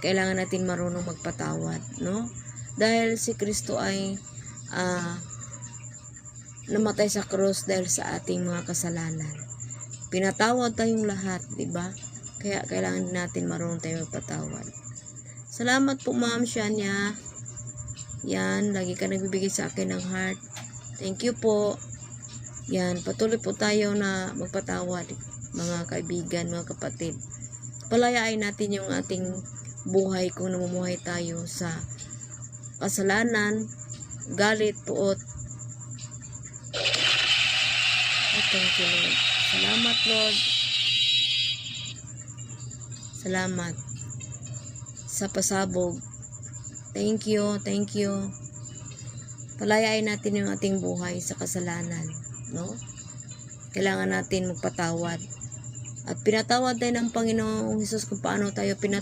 kailangan natin marunong magpatawad, no? Dahil si Kristo ay namatay sa krus dahil sa ating mga kasalanan. Pinatawad tayong lahat, di ba? Kaya kailangan natin marunong tayong magpatawad. Salamat po, Ma'am Shania. Yan, lagi ka nagbibigay sa akin ng heart. Thank you po. Yan, patuloy po tayo na magpatawad, mga kaibigan, mga kapatid. Palayain natin yung ating buhay kung namumuhay tayo sa kasalanan, galit, puot. Thank you, Lord. Salamat, Lord. Salamat sa pasabog. Thank you, thank you. Palayain natin yung ating buhay sa kasalanan, no? Kailangan natin magpatawad. At pinatawad tayo ng Panginoong Hesus kung paano tayo pinatawad.